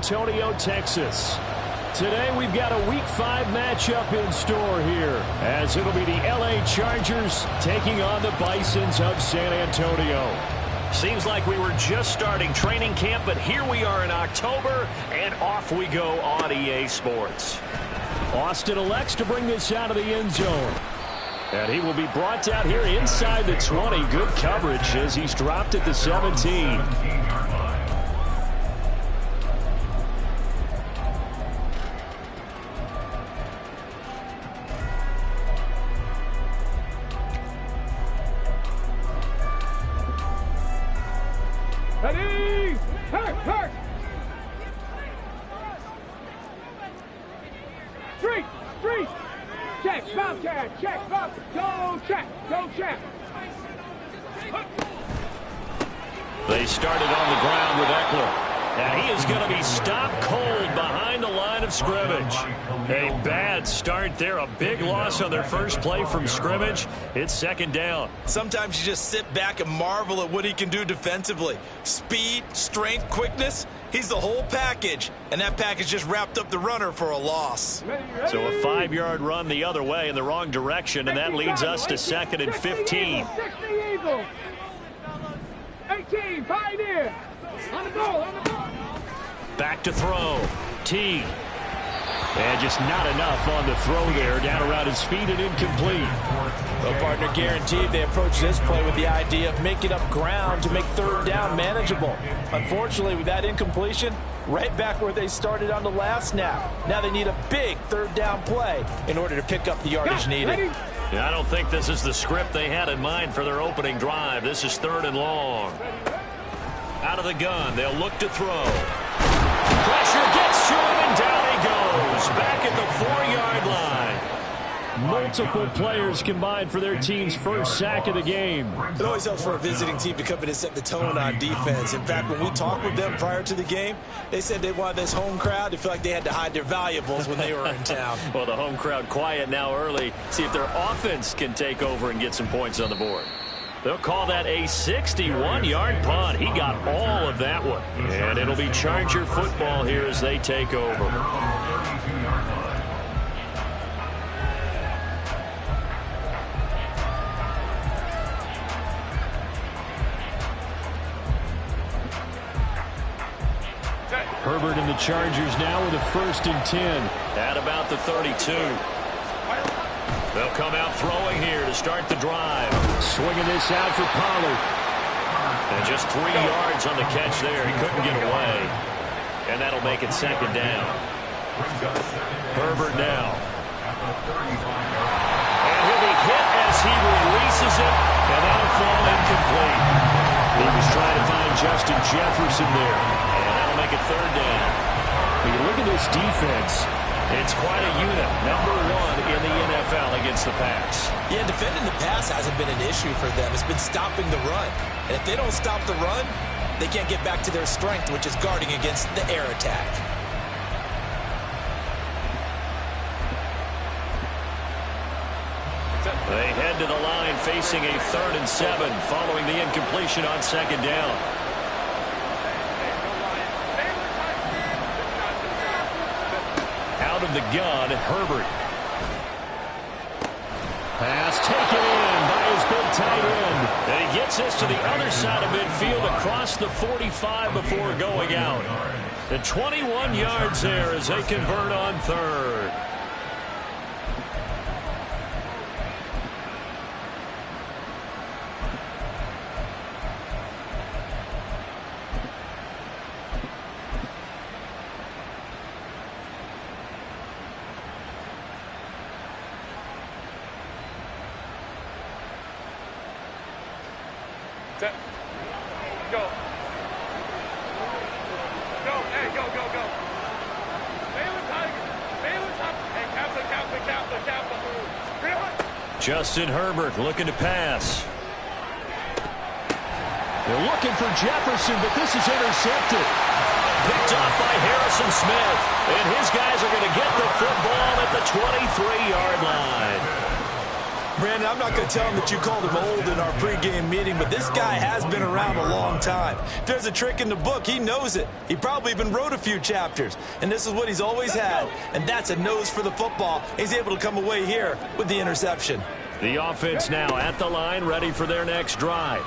Antonio, Texas. Today we've got a Week 5 matchup in store here, as it'll be the LA Chargers taking on the Bisons of San Antonio. Seems like we were just starting training camp, but here we are in October, and off we go on EA Sports. Austin elects to bring this out of the end zone. And he will be brought down here inside the 20. Good coverage as he's dropped at the 17. Ready? Hurt! Street! Check, Bobcat, check, Bob, go check. They started on the ground with Eckler. And he is going to be stopped cold behind the line of scrimmage. A bad start there. A big loss on their first play from scrimmage. It's second down. Sometimes you just sit back and marvel at what he can do defensively. Speed, strength, quickness. He's the whole package. And that package just wrapped up the runner for a loss. So a 5-yard run the other way in the wrong direction. And that leads us to 2nd and 15. 60 Eagles. 18, Pioneer. On the ball. Back to throw. T. And just not enough on the throw there. Down around his feet and incomplete. Well, partner, guaranteed they approach this play with the idea of making up ground to make third down manageable. Unfortunately, with that incompletion, right back where they started on the last snap. Now they need a big third down play in order to pick up the yardage needed. Yeah, I don't think this is the script they had in mind for their opening drive. This is 3rd and long. Out of the gun, they'll look to throw. Pressure gets to him, and down he goes. Back at the 4-yard line. Multiple players combined for their team's first sack of the game. It always helps for a visiting team to come in and set the tone on defense. In fact, when we talked with them prior to the game, they said they wanted this home crowd to feel like they had to hide their valuables when they were in town. Well, the home crowd quiet now early. See if their offense can take over and get some points on the board. They'll call that a 61-yard punt. He got all of that one. And it'll be Charger football here as they take over. Herbert and the Chargers now with a 1st and 10. At about the 32. They'll come out throwing here to start the drive. Swinging this out for Pollard. And just 3 yards on the catch there. He couldn't get away. And that'll make it 2nd down. Herbert now. And he'll be hit as he releases it. And that'll fall incomplete. He was trying to find Justin Jefferson there. And that'll make it 3rd down. When you look at this defense, it's quite a unit. Number 1 in the NFL against the pass. Yeah, defending the pass hasn't been an issue for them. It's been stopping the run. And if they don't stop the run, they can't get back to their strength, which is guarding against the air attack. They head to the line facing a 3rd and 7 following the incompletion on 2nd down. Out of the gun, Herbert. pass taken in by his big tight end. And he gets this to the other side of midfield across the 45 before going out. The 21 yards there as they convert on 3rd. Go. Go. Hey, go. Baylor Tiger. Baylor Tiger. Hey, Kappa. Justin Herbert looking to pass. They're looking for Jefferson, but this is intercepted. Picked off by Harrison Smith. And his guys are going to get the football at the 23-yard line. Brandon, I'm not going to tell him that you called him old in our pregame meeting, but this guy has been around a long time. If there's a trick in the book, he knows it. He probably even wrote a few chapters, and this is what he's always had, and that's a nose for the football. He's able to come away here with the interception. The offense now at the line, ready for their next drive.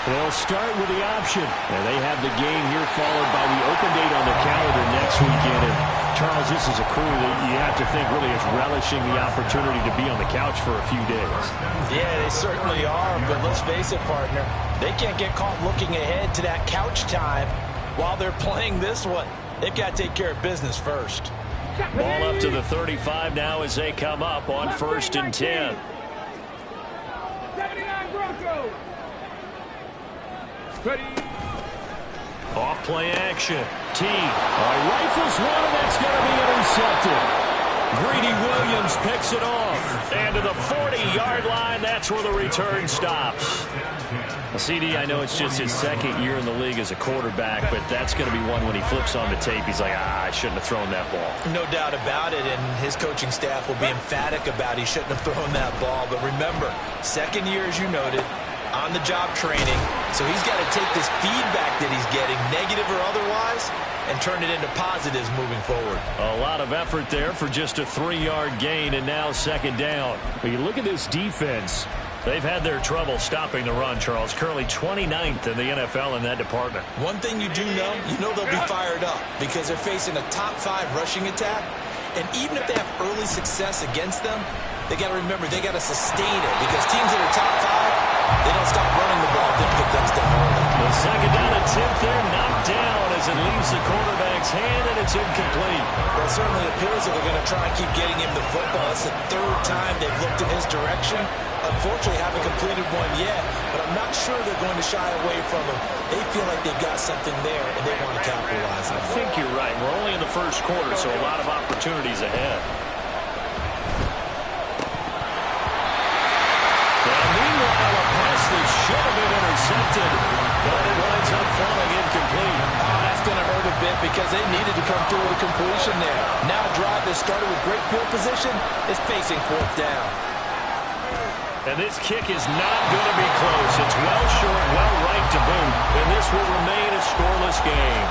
They'll start with the option, and they have the game here followed by the open date on the calendar next weekend. And Charles, this is a crew that you have to think really is relishing the opportunity to be on the couch for a few days. Yeah, they certainly are, but let's face it, partner, they can't get caught looking ahead to that couch time while they're playing this one. They've got to take care of business first. Ball up to the 35 now as they come up on 1st and 10. 79 Broncos. Ready. Off play action. T. Rifles one, and that's going to be intercepted. Greedy Williams picks it off. And to the 40-yard line, that's where the return stops. CD, I know it's just his second year in the league as a quarterback, but that's going to be one when he flips on the tape. He's like, I shouldn't have thrown that ball. No doubt about it, and his coaching staff will be emphatic about he shouldn't have thrown that ball. But remember, second year, as you noted, on-the-job training, so he's got to take this feedback that he's getting, negative or otherwise, and turn it into positives moving forward. A lot of effort there for just a 3-yard gain, and now 2nd down. When you look at this defense, they've had their trouble stopping the run, Charles. Currently 29th in the NFL in that department. One thing you do know, they'll be fired up because they're facing a top 5 rushing attack, and even if they have early success against them, they got to remember they got to sustain it because teams that are top 5, they don't stop running the ball, then get things done early. The 2nd down attempt there, knocked down as it leaves the quarterback's hand, and it's incomplete. Well, it certainly appears that they're going to try and keep getting him the football. It's the 3rd time they've looked in his direction. Unfortunately, haven't completed one yet, but I'm not sure they're going to shy away from him. They feel like they've got something there, and they want to capitalize on it. I think you're right. We're only in the 1st quarter, so a lot of opportunities ahead. That should have been intercepted, but it winds up falling incomplete. Oh, that's going to hurt a bit because they needed to come through with a completion there. Now a drive that started with great field position is facing 4th down. And this kick is not going to be close. It's well short, well right to boot, and this will remain a scoreless game.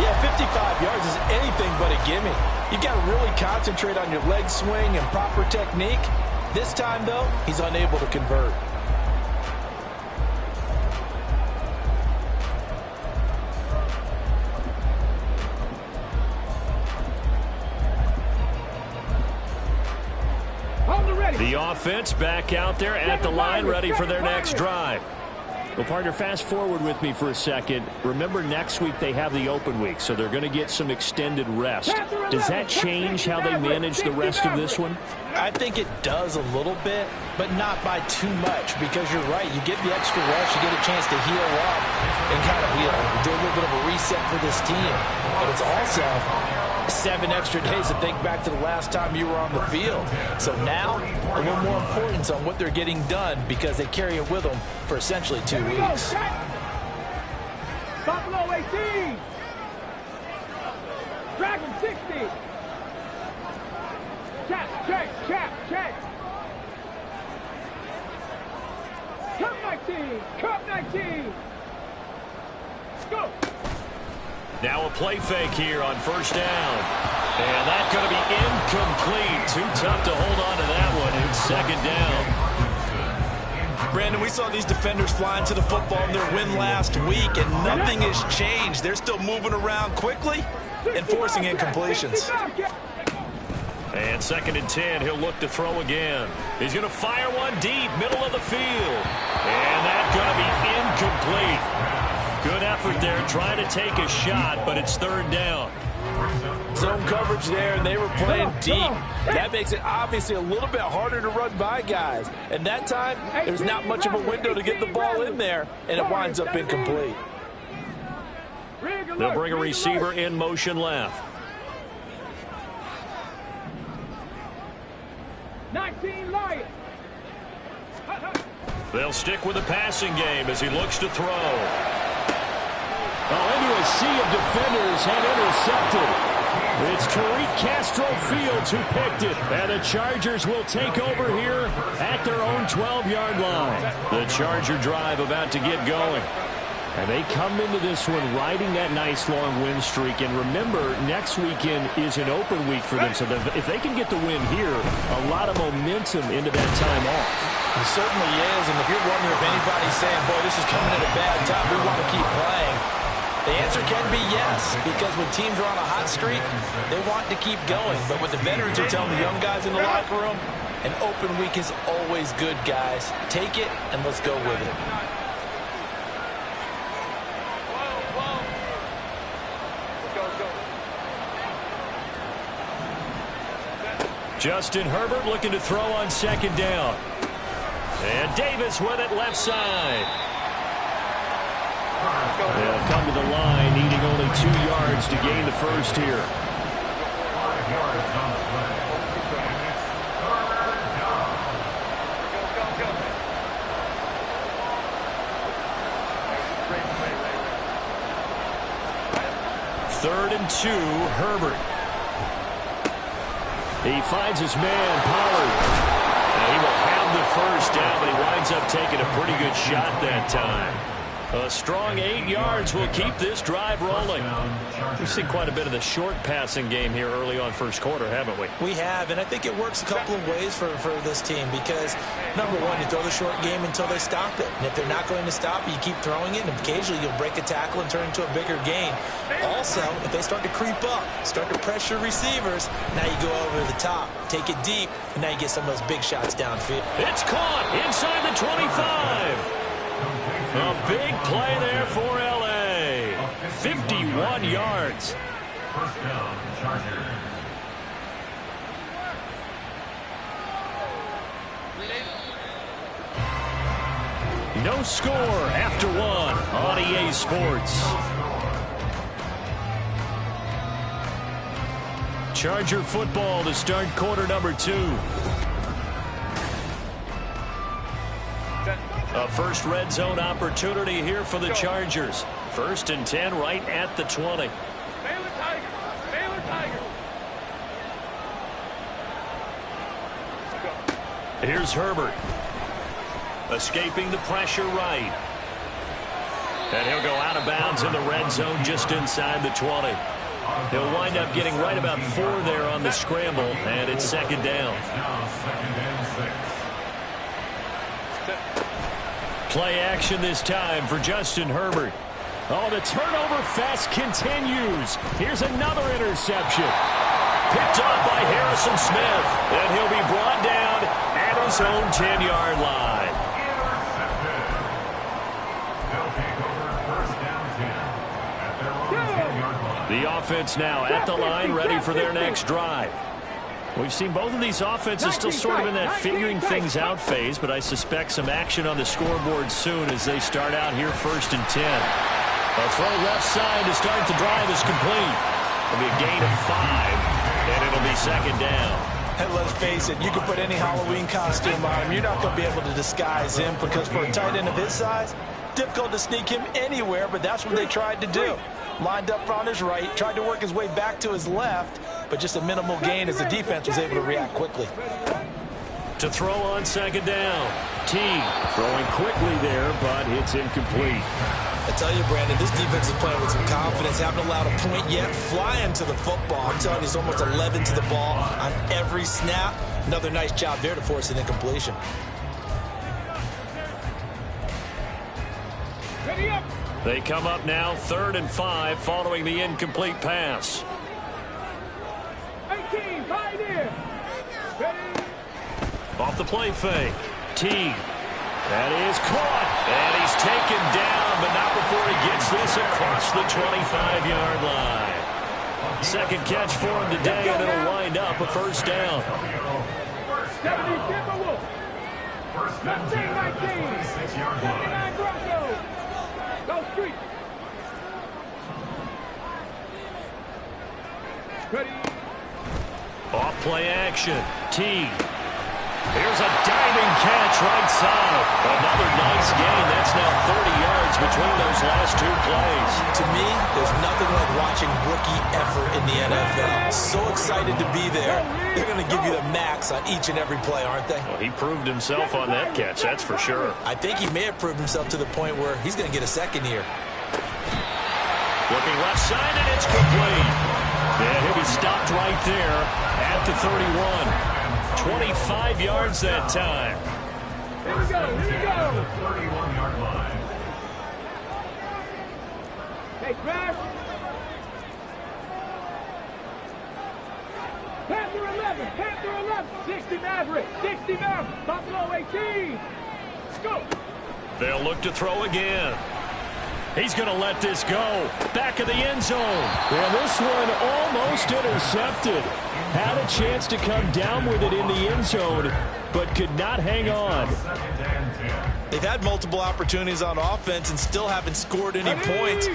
Yeah, 55 yards is anything but a gimme. You've got to really concentrate on your leg swing and proper technique. This time, though, he's unable to convert. The offense back out there at the line, ready for their next drive. Well, partner, fast forward with me for a second. Remember, next week they have the open week, so they're going to get some extended rest. Does that change how they manage the rest of this one? I think it does a little bit, but not by too much, because you're right. You get the extra rest, you get a chance to heal up and kind of do a little bit of a reset for this team. But it's also 7 extra days to think back to the last time you were on the field. So now, a little more importance on what they're getting done because they carry it with them for essentially 2 weeks. Buffalo 18. Dragon 60. Check. Cup 19. Go. Now a play fake here on 1st down. And that's going to be incomplete. Too tough to hold on to that one. It's 2nd down. Brandon, we saw these defenders flying to the football in their win last week, and nothing has changed. They're still moving around quickly and forcing incompletions. And 2nd and 10, he'll look to throw again. He's going to fire one deep, middle of the field. And that's going to be incomplete. Good effort there, trying to take a shot, but it's 3rd down. Zone coverage there, and they were playing deep. That makes it obviously a little bit harder to run by guys. And that time, there's not much of a window to get the ball in there, and it winds up incomplete. They'll bring a receiver in motion left. 19 Lions. They'll stick with the passing game as he looks to throw. Into a sea of defenders and intercepted. It's Tariq Castro Fields who picked it. And the Chargers will take over here at their own 12-yard line. The Charger drive about to get going. And they come into this one riding that nice long win streak. And remember, next weekend is an open week for them. So if they can get the win here, a lot of momentum into that time off. It certainly is. And if you're wondering if anybody's saying, boy, this is coming at a bad time, we want to keep playing, the answer can be yes. Because when teams are on a hot streak, they want to keep going. But what the veterans are telling the young guys in the locker room, an open week is always good, guys. Take it and let's go with it. Justin Herbert looking to throw on second down. And Davis with it left side. They'll come to the line, needing only 2 yards to gain the first here. Third and 2, Herbert. He finds his man, Pollard. And he will have the first down, but he winds up taking a pretty good shot that time. A strong 8 yards will keep this drive rolling. We've seen quite a bit of the short passing game here early on first quarter, haven't we? We have, and I think it works a couple of ways for this team because, number one, you throw the short game until they stop it. And if they're not going to stop it, you keep throwing it, and occasionally you'll break a tackle and turn it into a bigger gain. Also, if they start to creep up, start to pressure receivers, now you go over the top, take it deep, and now you get some of those big shots downfield. It's caught inside the 25. A big play there for L.A. 51 yards. First down, Chargers. No score after 1 on EA Sports. Charger football to start quarter number 2. A first red zone opportunity here for the Chargers. 1st and 10 right at the 20. Baylor Tigers. Baylor Tigers. Here's Herbert. Escaping the pressure right. And he'll go out of bounds in the red zone just inside the 20. He'll wind up getting right about 4 there on the scramble, and it's second down. Now second and 6. Play action this time for Justin Herbert. Oh, the turnover fest continues. Here's another interception. Picked up by Harrison Smith. And he'll be brought down at his own 10-yard line. They'll take over first down 10 at their own 10-yard line. The offense now at the line, ready for their next drive. We've seen both of these offenses still sort of in that figuring things out phase, but I suspect some action on the scoreboard soon as they start out here 1st and 10. A throw left side to start the drive is complete. It'll be a gain of 5, and it'll be second down. And let's face it, you can put any Halloween costume on him. You're not going to be able to disguise him because for a tight end of his size, difficult to sneak him anywhere, but that's what they tried to do. Lined up on his right, tried to work his way back to his left, but just a minimal gain as the defense was able to react quickly. To throw on second down. T throwing quickly there, but it's incomplete. I tell you, Brandon, this defense is playing with some confidence. Haven't allowed a point yet. Flying to the football. I'm telling you, it's almost 11 to the ball on every snap. Another nice job there to force an incompletion. Ready up. They come up now 3rd and 5 following the incomplete pass. 18, pioneer. Ready. Off the play fake. T. That is caught. And he's taken down, but not before he gets this across the 25-yard line. Second catch for him today, and it'll wind up a first down. 70 Timberwolves. First down 10 at the 26-yard line. 79 Broncos. Go Street. Ready. Off play action. T. Here's a diving catch right side. Another nice gain. That's now 30 yards between those last two plays. To me, there's nothing like watching rookie effort in the NFL. So excited to be there. They're going to give you the max on each and every play, aren't they? Well, he proved himself on that catch, that's for sure. I think he may have proved himself to the point where he's going to get a second here. Looking left side, and it's complete. And he'll be stopped right there at the 31. 25 yards that time. Here we go, here we go. 31-yard line. Hey, Crash. Panther 11, Panther 11. 60 Maverick, 60 Maverick. Buffalo 18. Go. They'll look to throw again. He's going to let this go. Back of the end zone. And this one almost intercepted. Had a chance to come down with it in the end zone, but could not hang on. They've had multiple opportunities on offense and still haven't scored any points.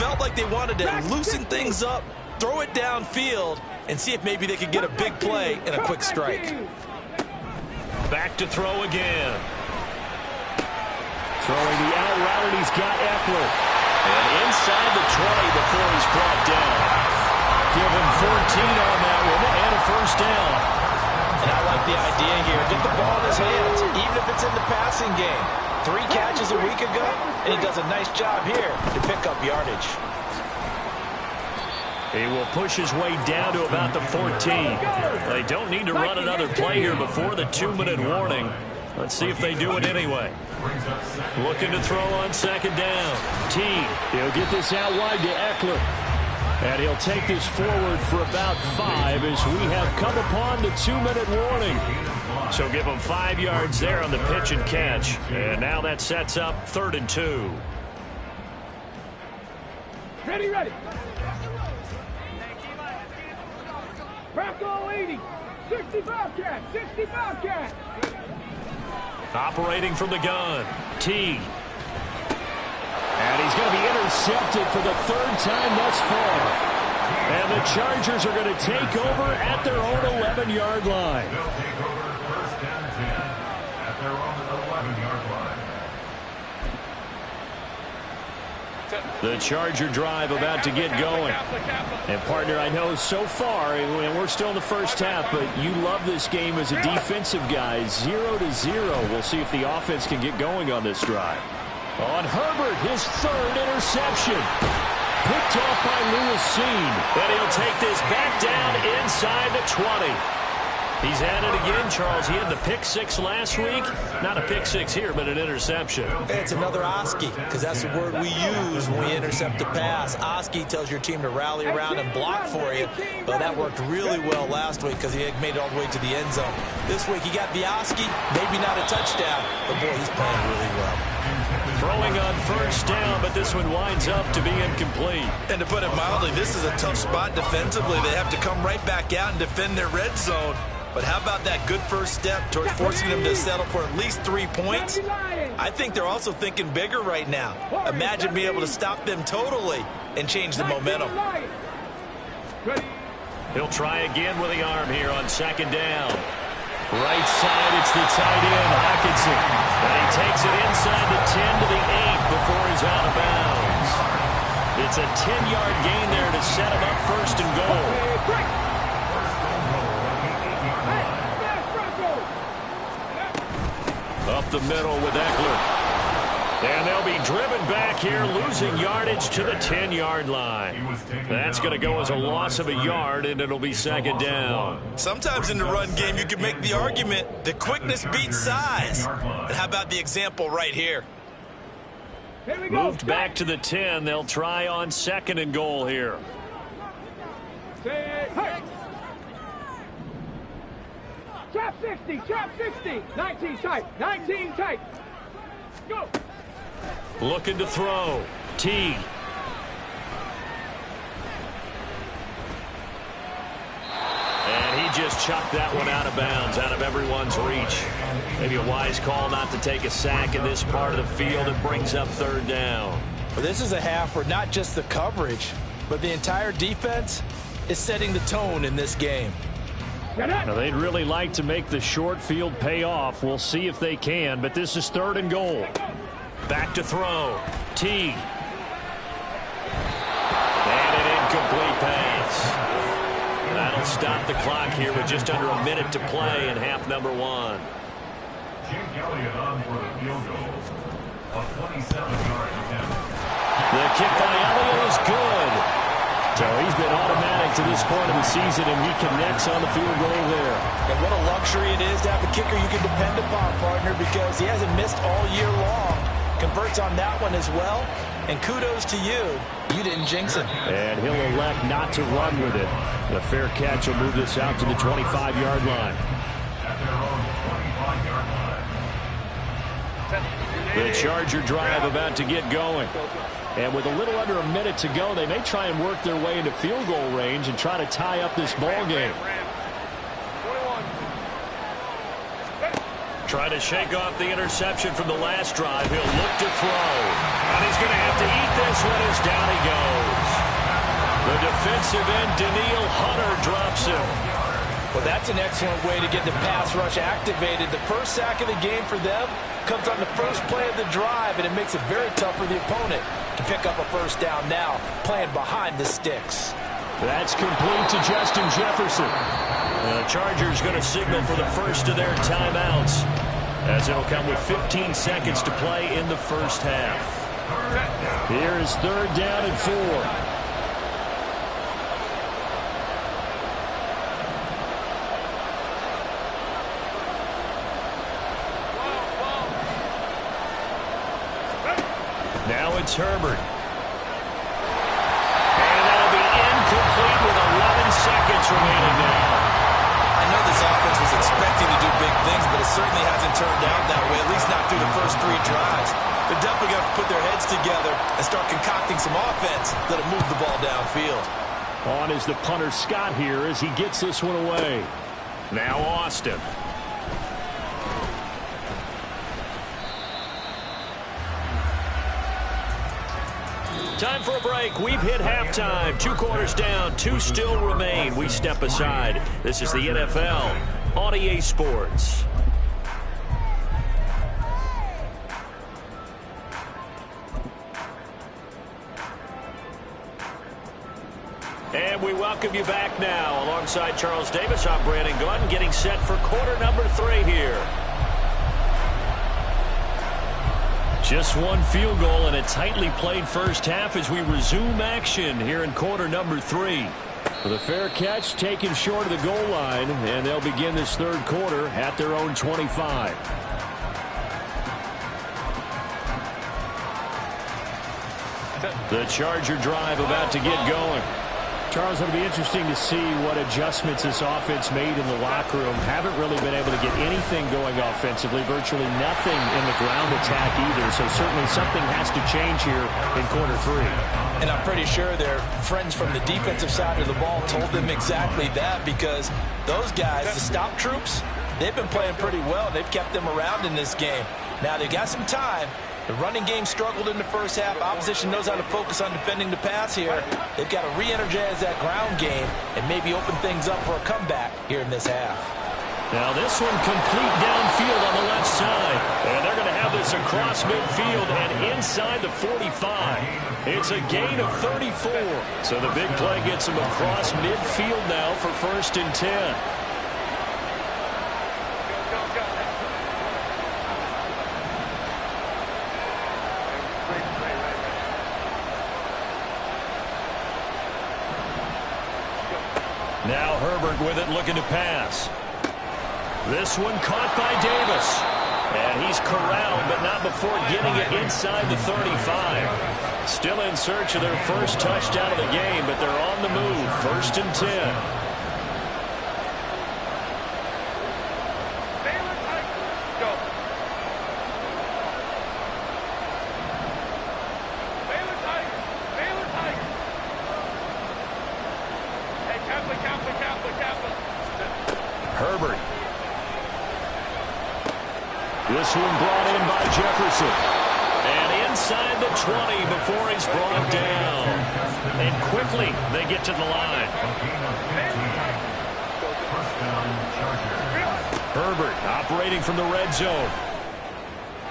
Felt like they wanted to loosen things up, throw it downfield, and see if maybe they could get a big play and a quick strike. Back to throw again. Throwing the out route, and he's got Eckler. And inside the 20 before he's brought down. Give him 14 on that one and a first down. And I like the idea here. Get the ball in his hands, even if it's in the passing game. 3 catches a week ago, and he does a nice job here to pick up yardage. He will push his way down to about the 14. They don't need to run another play here before the 2-minute warning. Let's see if they do it anyway. Looking to throw on second down. T. He'll get this out wide to Eckler. And he'll take this forward for about 5 as we have come upon the 2-minute warning. So give him 5 yards there on the pitch and catch. And now that sets up 3rd and 2. Ready, ready. Bronco 80. 60 Bobcat, 60 Bobcat. Operating from the gun. T. And he's going to be intercepted for the 3rd time thus far. And the Chargers are going to take over at their own 11-yard line. They'll take over first down 10 at their own 11-yard line. The Charger drive about to get going. And, partner, I know so far, and we're still in the first half, but you love this game as a defensive guy. 0-0. We'll see if the offense can get going on this drive. On Herbert, his 3rd interception. Picked off by Lewis Seen. And he'll take this back down inside the 20. He's at it again, Charles. He had the pick 6 last week. Not a pick 6 here, but an interception. It's another Oski, because that's the word we use when we intercept a pass. Oski tells your team to rally around and block for you. But that worked really well last week because he had made it all the way to the end zone. This week he got the Oski, maybe not a touchdown, but boy, he's playing really well. Throwing on first down, but this one winds up to be incomplete. And to put it mildly, this is a tough spot defensively. They have to come right back out and defend their red zone. But how about that good first step towards forcing them to settle for at least 3 points? I think they're also thinking bigger right now. Imagine being able to stop them totally and change the momentum. He'll try again with the arm here on second down. Right side, it's the tight end, Hockenson. And he takes it inside the 10 to the 8 before he's out of bounds. It's a 10-yard gain there to set him up 1st and goal. Up the middle with Eckler. And they'll be driven back here, losing yardage to the 10-yard line. That's going to go as a loss of a yard, and it'll be second down. Sometimes in the run game, you can make the argument that quickness beats size. And how about the example right here? Moved back to the 10. They'll try on 2nd and goal here. Trap 60, trap 60. 19 tight, 19 tight. Go. Looking to throw. T. And he just chucked that one out of bounds, out of everyone's reach. Maybe a wise call not to take a sack in this part of the field. It brings up 3rd down. Well, this is a half where not just the coverage, but the entire defense is setting the tone in this game. Now, they'd really like to make the short field pay off. We'll see if they can, but this is 3rd and goal. Back to throw. T. And an incomplete pass. That'll stop the clock here with just under a minute to play in half number 1. Jake Elliott on for the field goal. A 27-yard attempt. The kick by Elliott is good. So he's been automatic to this point of the season, and he connects on the field goal there. And what a luxury it is to have a kicker you can depend upon, partner, because he hasn't missed all year long. Converts on that one as well. And kudos to you. You didn't jinx it. And he'll elect not to run with it. The fair catch will move this out to the 25-yard line. At their own 25-yard line. The Charger drive about to get going. And with a little under a minute to go, they may try and work their way into field goal range and try to tie up this ball game. Try to shake off the interception from the last drive. He'll look to throw. And he's going to have to eat this one as down he goes. The defensive end, Daniil Hunter, drops him. Well, that's an excellent way to get the pass rush activated. The first sack of the game for them comes on the first play of the drive, and it makes it very tough for the opponent to pick up a first down now, playing behind the sticks. That's complete to Justin Jefferson. The Chargers going to signal for the first of their timeouts, as it'll come with 15 seconds to play in the first half. Here is 3rd down and 4. Now it's Herbert. And that'll be incomplete with 11 seconds remaining now. I know this offense was expecting to do big things, but it certainly hasn't turned out that way, at least not through the first 3 drives. They're definitely going to put their heads together and start concocting some offense that'll move the ball downfield. On is the punter Scott here as he gets this one away. Now Austin. Time for a break. We've hit halftime. 2 quarters down. 2 still remain. We step aside. This is the NFL on EA Sports. And we welcome you back now. Alongside Charles Davis, I'm Brandon Gunn, getting set for quarter number 3 here. Just one field goal and a tightly played first half as we resume action here in quarter number 3. The fair catch taken short of the goal line, and they'll begin this 3rd quarter at their own 25. The Charger drive about to get going. Charles, it'll be interesting to see what adjustments this offense made in the locker room. Haven't really been able to get anything going offensively, virtually nothing in the ground attack either. So certainly something has to change here in quarter 3. And I'm pretty sure their friends from the defensive side of the ball told them exactly that, because those guys, the stop troops, they've been playing pretty well. They've kept them around in this game. Now they've got some time. The running game struggled in the first half. Opposition knows how to focus on defending the pass here. They've got to re-energize that ground game and maybe open things up for a comeback here in this half. Now this one complete downfield on the left side. And they're going to have this across midfield and inside the 45. It's a gain of 34. So the big play gets them across midfield now for 1st and 10. Now Herbert with it, looking to pass. This one caught by Davis. And he's corralled, but not before getting it inside the 35. Still in search of their first touchdown of the game, but they're on the move. 1st and 10. Herbert. This one brought in by Jefferson. And inside the 20 before he's brought down. And quickly they get to the line. waiting from the red zone.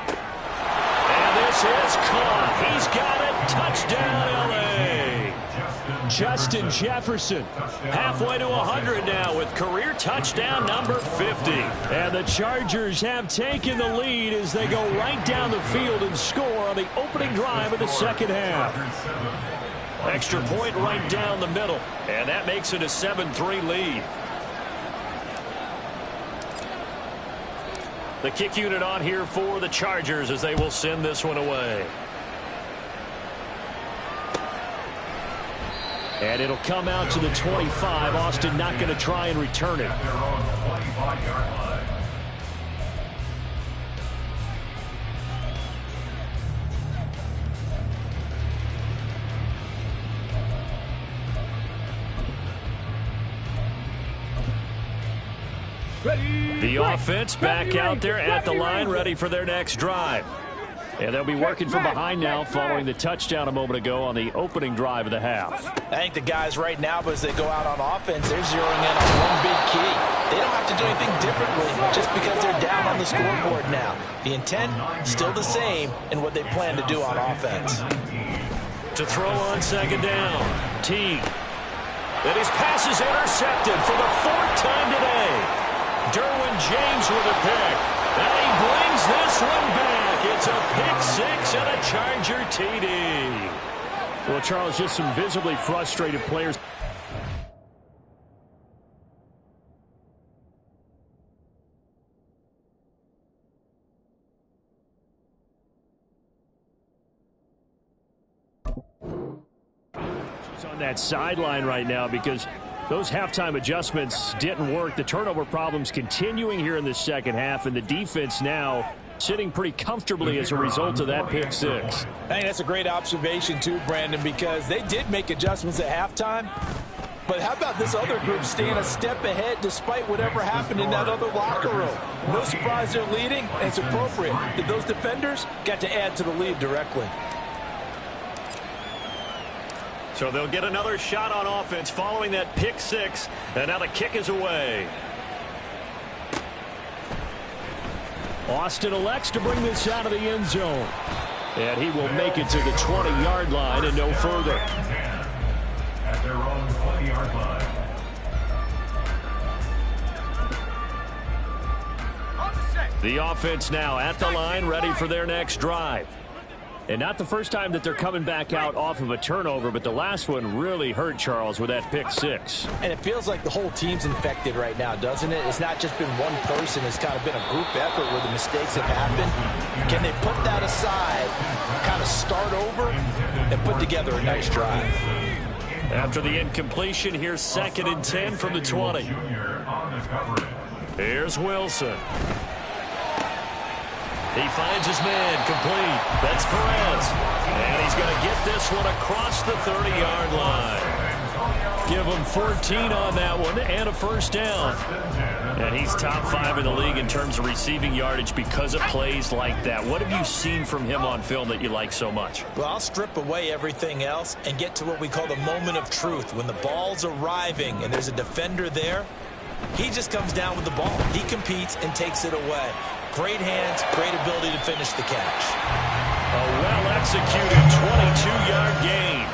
And this is caught. He's got it. Touchdown, L.A. Justin Jefferson halfway to 100 now with career touchdown number 50. And the Chargers have taken the lead as they go right down the field and score on the opening drive of the second half. Extra point right down the middle, and that makes it a 7-3 lead. The kick unit on here for the Chargers as they will send this one away. And it'll come out to the 25. Austin not going to try and return it. The offense back out there at the line, ready for their next drive. And they'll be working from behind now following the touchdown a moment ago on the opening drive of the half. I think the guys right now, as they go out on offense, they're zeroing in on one big key. They don't have to do anything differently just because they're down on the scoreboard now. The intent, still the same in what they plan to do on offense. To throw on second down, Teague. And his pass is intercepted for the fourth time today. Derwin James with a pick. And he brings this one back. It's a pick six and a Charger TD. Well, Charles, just some visibly frustrated players. He's on that sideline right now because those halftime adjustments didn't work. The turnover problems continuing here in the second half, and the defense now sitting pretty comfortably as a result of that pick six. I think that's a great observation too, Brandon, because they did make adjustments at halftime. But how about this other group staying a step ahead despite whatever happened in that other locker room? No surprise they're leading, and it's appropriate that those defenders got to add to the lead directly. So they'll get another shot on offense following that pick six, and now the kick is away. Austin elects to bring this out of the end zone. And he will make it to the 20-yard line and no further. At their own 20-yard line. The offense now at the line, ready for their next drive. And not the first time that they're coming back out off of a turnover, but the last one really hurt, Charles, with that pick six. And it feels like the whole team's infected right now, doesn't it? It's not just been one person. It's kind of been a group effort where the mistakes have happened. Can they put that aside, kind of start over, and put together a nice drive? After the incompletion, here's 2nd and 10 from the 20. Here's Wilson. He finds his man, complete. That's Perez. And he's going to get this one across the 30-yard line. Give him 14 on that one and a first down. And he's top 5 in the league in terms of receiving yardage because of plays like that. What have you seen from him on film that you like so much? Well, I'll strip away everything else and get to what we call the moment of truth. When the ball's arriving and there's a defender there, he just comes down with the ball. He competes and takes it away. Great hands, great ability to finish the catch. A well-executed 22-yard gain.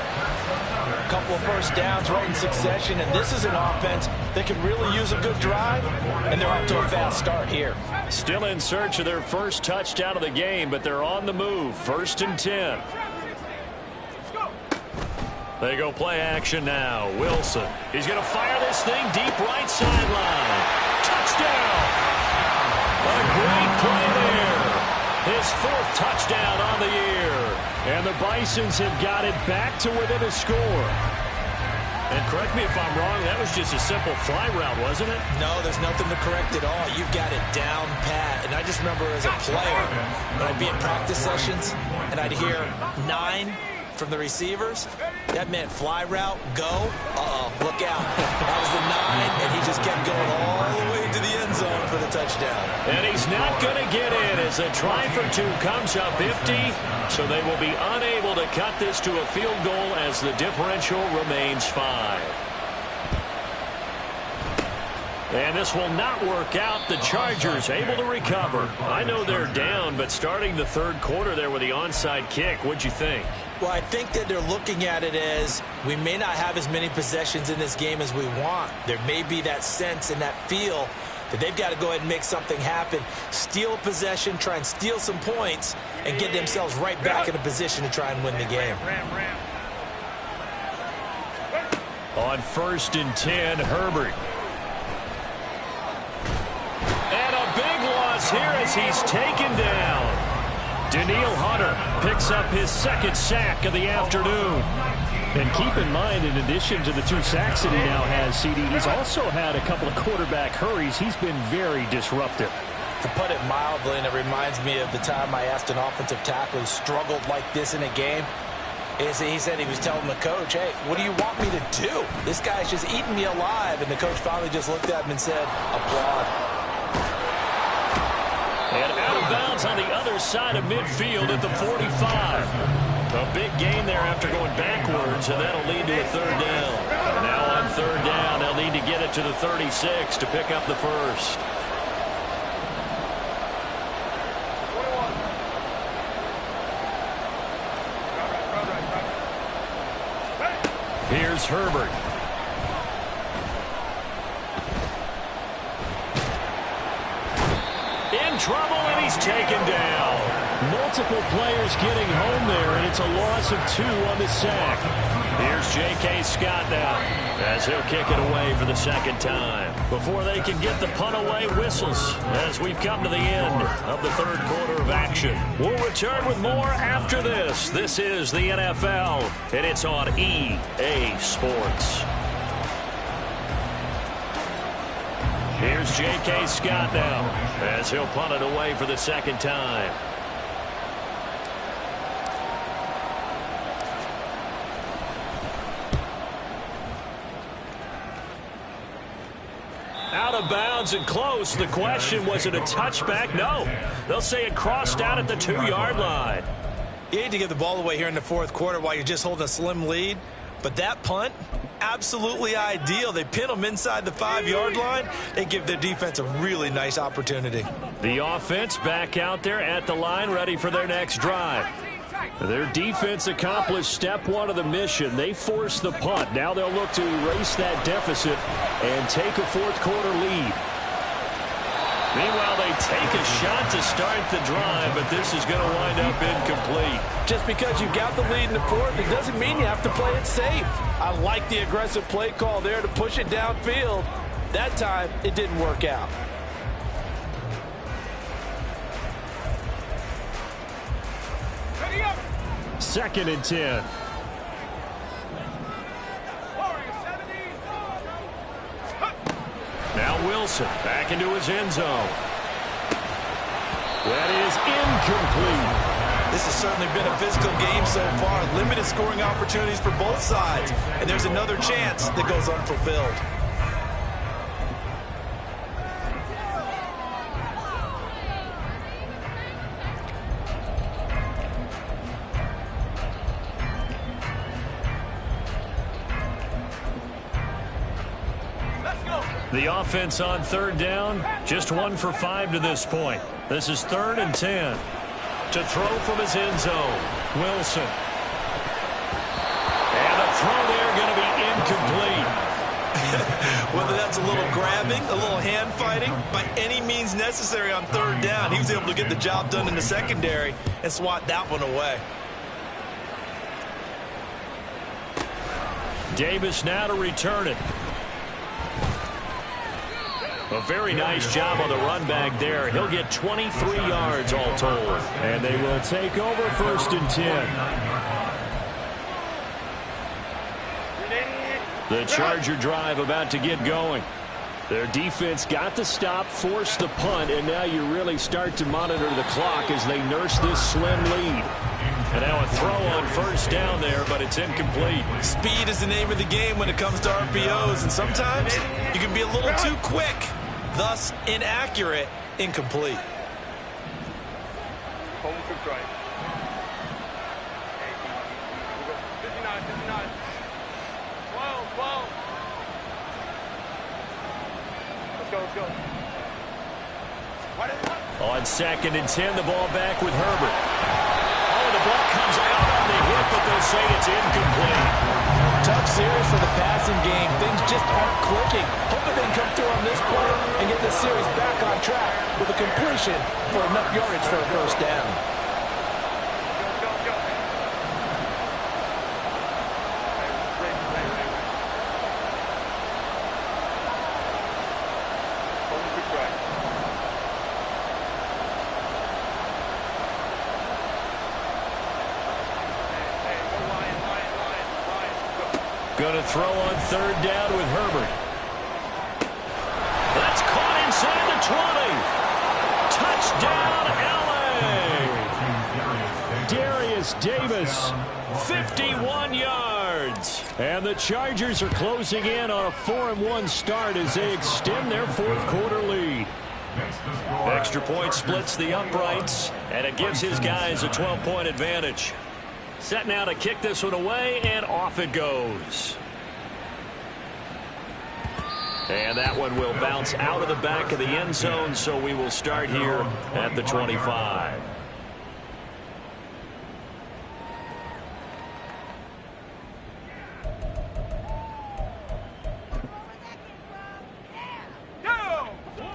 A couple of first downs right in succession, and this is an offense that could really use a good drive, and they're off to a fast start here. Still in search of their first touchdown of the game, but they're on the move. 1st and 10. They go play action now. Wilson. He's going to fire this thing deep right sideline. Touchdown! A great play there. His 4th touchdown on the year. And the Bisons have got it back to within a score. And correct me if I'm wrong, that was just a simple fly route, wasn't it? No, there's nothing to correct at all. You've got it down pat. And I just remember as a player, when I'd be in practice sessions, and I'd hear 9 from the receivers, that meant fly route, go, look out. That was the 9, and he just kept going all the way to the end zone for the touchdown. And he's not going to get in as a try for 2 comes up empty, so they will be unable to cut this to a field goal as the differential remains 5. And this will not work out. The Chargers able to recover. I know they're down, but starting the third quarter there with the onside kick, what'd you think? Well, I think that they're looking at it as we may not have as many possessions in this game as we want. There may be that sense and that feel that they've got to go ahead and make something happen, steal a possession, try and steal some points, and get themselves right back in a position to try and win the game. On 1st and 10, Herbert. And a big loss here as he's taken down. Danielle Hunter picks up his second sack of the afternoon. And keep in mind, in addition to the 2 sacks that he now has, CD, he's also had a couple of quarterback hurries. He's been very disruptive. To put it mildly, and it reminds me of the time I asked an offensive tackle who struggled like this in a game. He said he was telling the coach, hey, what do you want me to do? This guy's just eating me alive. And the coach finally just looked at him and said, applaud. And out of bounds on the other side of midfield at the 45. A big gain there after going backwards, and that'll lead to a third down. Now on third down, they'll need to get it to the 36 to pick up the first. Here's Herbert. In trouble, and he's taken down. Multiple players getting home there, and it's a loss of 2 on the sack. Here's J.K. Scott now as he'll kick it away for the second time. Before they can get the punt away, whistles as we've come to the end of the third quarter of action. We'll return with more after this. This is the NFL, and it's on EA Sports. Here's J.K. Scott now as he'll punt it away for the second time. Out of bounds and close. The question, was it a touchback? No. They'll say it crossed out at the 2-yard line. You hate to give the ball away here in the fourth quarter while you're just holding a slim lead, but that punt, absolutely ideal. They pin them inside the 5-yard line. They give their defense a really nice opportunity. The offense back out there at the line, ready for their next drive. Their defense accomplished step 1 of the mission. They forced the punt. Now they'll look to erase that deficit and take a fourth quarter lead. Meanwhile, they take a shot to start the drive, but this is going to wind up incomplete. Just because you've got the lead in the fourth, it doesn't mean you have to play it safe. I like the aggressive play call there to push it downfield. That time, it didn't work out. Second and 10. Now Wilson back into his end zone. That is incomplete. This has certainly been a physical game so far. Limited scoring opportunities for both sides. And there's another chance that goes unfulfilled. The offense on third down, just 1 for 5 to this point. This is 3rd and 10. To throw from his end zone, Wilson. And the throw there going to be incomplete. Whether that's a little grabbing, a little hand fighting, by any means necessary on third down, he was able to get the job done in the secondary and swat that one away. Davis now to return it. A very nice job on the run back there. He'll get 23 yards all told. And they will take over 1st and 10. The Charger drive about to get going. Their defense got the stop, forced the punt, and now you really start to monitor the clock as they nurse this slim lead. And now a throw on 1st down there, but it's incomplete. Speed is the name of the game when it comes to RPOs, and sometimes you can be a little too quick, thus inaccurate, incomplete. Home cooked right. 59, 59. 12, 12. On 2nd and 10, the ball back with Herbert. Oh, the ball comes out on the hit, but they'll say it's incomplete. Tough series for the passing game. Things just aren't clicking. Hoping they can come through on this play and get this series back on track with a completion for enough yardage for a first down. Going to throw on 3rd down with Herbert. That's caught inside the 20. Touchdown, LA! Darius Davis, 51 yards. And the Chargers are closing in on a 4-1 start as they extend their 4th quarter lead. Extra point splits the uprights, and it gives his guys a 12-point advantage. Set now to kick this one away, and off it goes. And that one will bounce out of the back of the end zone, so we will start here at the 25.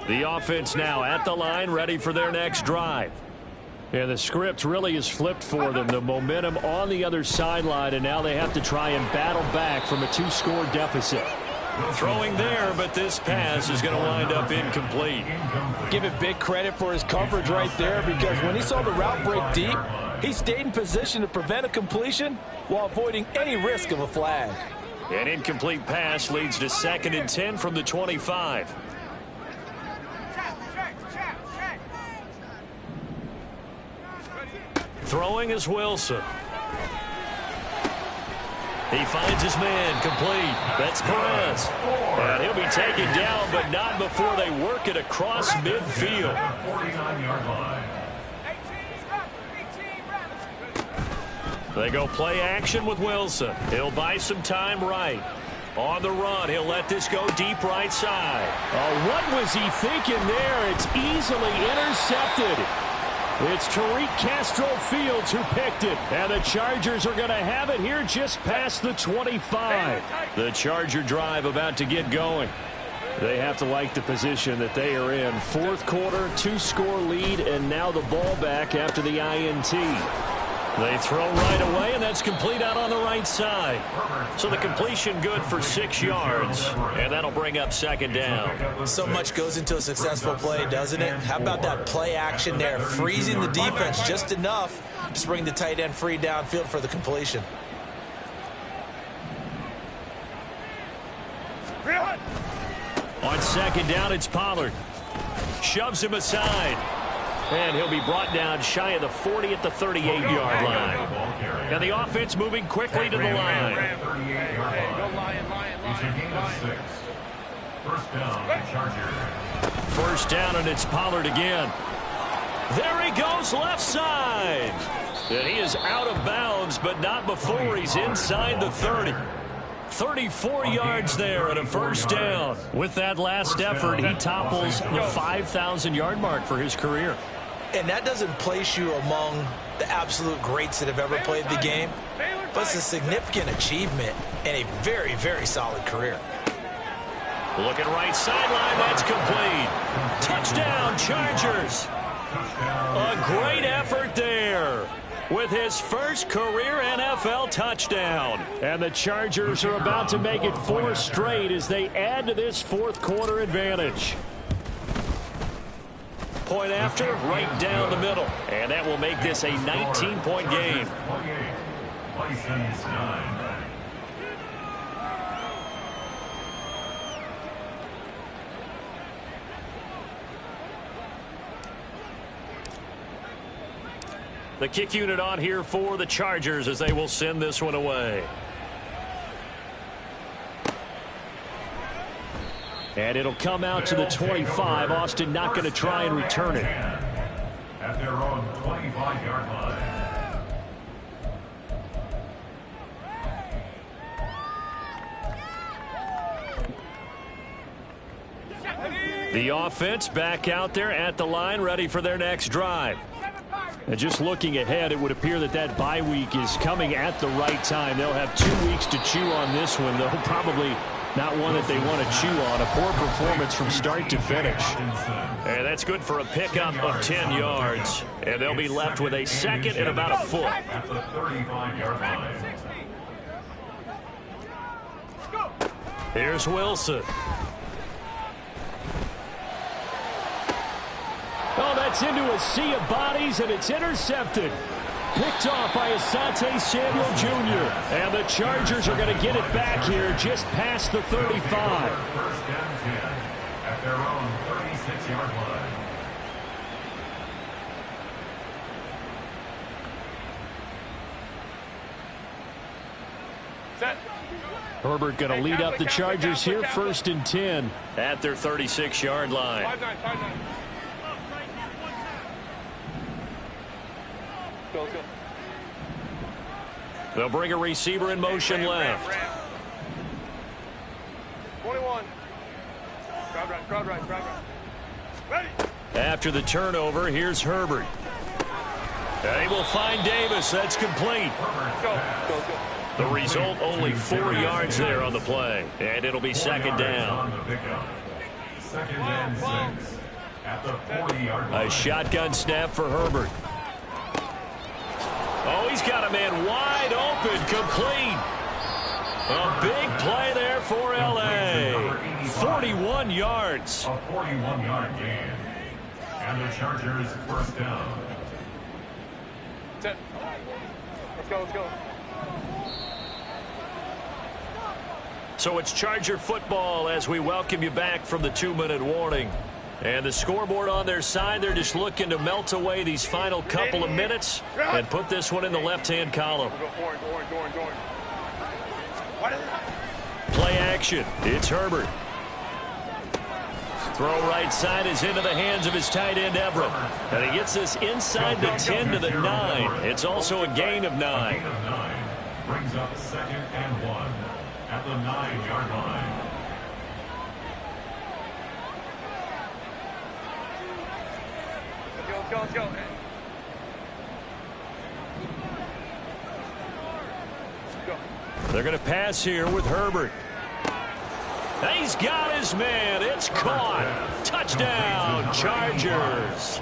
The offense now at the line, ready for their next drive. And the script really is flipped for them. The momentum on the other sideline, and now they have to try and battle back from a 2-score deficit. Throwing there, but this pass is going to wind up incomplete. Give it big credit for his coverage right there, because when he saw the route break deep, he stayed in position to prevent a completion while avoiding any risk of a flag. An incomplete pass leads to 2nd and 10 from the 25. Throwing is Wilson. He finds his man, complete. That's Perez. And he'll be taken down, but not before they work it across midfield. They go play action with Wilson. He'll buy some time right. On the run, he'll let this go deep right side. Oh, what was he thinking there? It's easily intercepted. It's Tariq Castro Fields who picked it. And the Chargers are going to have it here just past the 25. The Charger drive about to get going. They have to like the position that they are in. 4th quarter, 2-score lead, and now the ball back after the INT. They throw right away, and that's complete out on the right side. So the completion good for 6 yards, and that'll bring up 2nd down. So much goes into a successful play, doesn't it? How about that play action there, freezing the defense just enough to bring the tight end free downfield for the completion. On 2nd down, it's Pollard. Shoves him aside. And he'll be brought down shy of the 40 at the 38-yard line. And the offense moving quickly to the line. First down, and it's Pollard again. There he goes, left side. And he is out of bounds, but not before he's inside the 30. 34 yards there and a first down. With that last effort, he topples the 5,000-yard mark for his career. And that doesn't place you among the absolute greats that have ever played the game, but it's a significant achievement and a very, very solid career. Looking right sideline, that's complete. Touchdown, Chargers. A great effort there with his first career NFL touchdown. And the Chargers are about to make it 4 straight as they add to this 4th quarter advantage. Point after, right down the middle. And that will make this a 19-point game. Bison's 9. The kick unit on here for the Chargers as they will send this one away. And it'll come out to the 25. Austin not going to try and return it. At their own 25-yard line. The offense back out there at the line, ready for their next drive. And just looking ahead, it would appear that that bye week is coming at the right time. They'll have 2 weeks to chew on this one, though probably not one that they want to chew on. A poor performance from start to finish. And that's good for a pickup of 10 yards. And they'll be left with a second and about a foot. At the 35-yard line. Here's Wilson. Oh, that's into a sea of bodies, and it's intercepted. Picked off by Asante Samuel Jr. And the Chargers are going to get it back here just past the 35. First and 10 at their own 36-yard line. Set. Herbert going to lead up the Chargers here, 1st and 10. At their 36-yard line. 5-9, 5-9. Go, let's go. They'll bring a receiver in motion left. 21. Crowd right. Ready. After the turnover, here's Herbert. And he will find Davis. That's complete. Go. The result, only 4 yards there on the play. And it'll be second down. Second and 6 at the 40-yard line. A shotgun snap for Herbert. Oh, he's got a man wide open, complete. A big play there for L.A. 41 yards. A 41-yard gain. And the Chargers first down. Set. Let's go. So it's Charger football as we welcome you back from the 2-minute warning. And the scoreboard on their side, they're just looking to melt away these final couple of minutes and put this one in the left-hand column. Play action. It's Herbert. Throw right side is into the hands of his tight end, Everett. And he gets this inside the 10 to the 9. It's also a gain of 9. Brings up 2nd and 1 at the 9-yard line. Let's go. They're going to pass here with Herbert. He's got his man. It's caught. Touchdown, Chargers.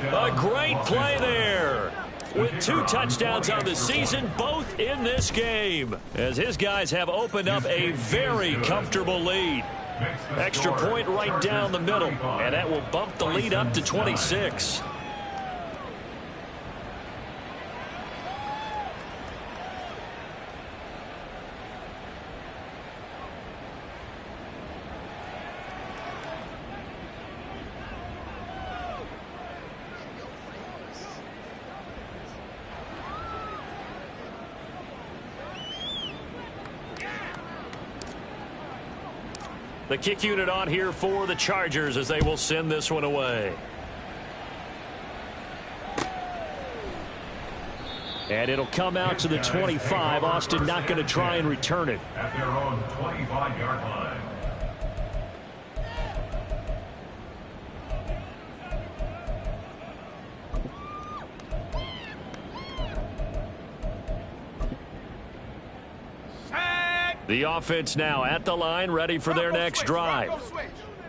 A great play there. With 2 touchdowns on the season, both in this game, as his guys have opened up a very comfortable lead. Extra point right down the middle, and that will bump the lead up to 26. The kick unit on here for the Chargers as they will send this one away. And it'll come out to the 25. Austin not going to try and return it. At their own 25-yard line. The offense now at the line, ready for their next drive.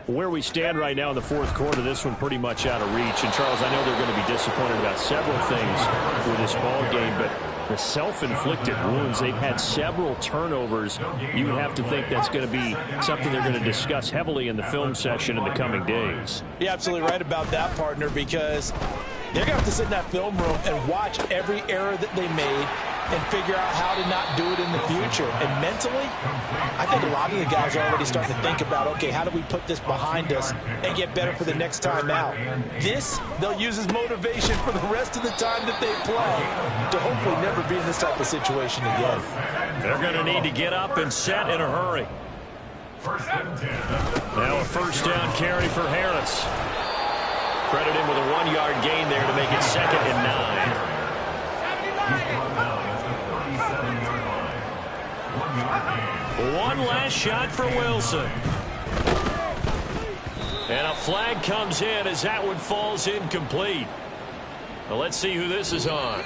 Where we stand right now in the 4th quarter, this one pretty much out of reach. And, Charles, I know they're going to be disappointed about several things with this ball game, but the self-inflicted wounds, they've had several turnovers. You would have to think that's going to be something they're going to discuss heavily in the film session in the coming days. You're absolutely right about that, partner, because they're going to have to sit in that film room and watch every error that they made and figure out how to not do it in the future. And mentally, I think a lot of the guys are already starting to think about, okay, how do we put this behind us and get better for the next time out? This, they'll use as motivation for the rest of the time that they play to hopefully never be in this type of situation again. They're going to need to get up and set in a hurry. Now a first down carry for Harris. Credit him with a 1-yard gain there to make it 2nd and 9. One last shot for Wilson. And a flag comes in as that one falls incomplete. Well, let's see who this is on.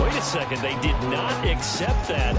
Wait a second. They did not accept that.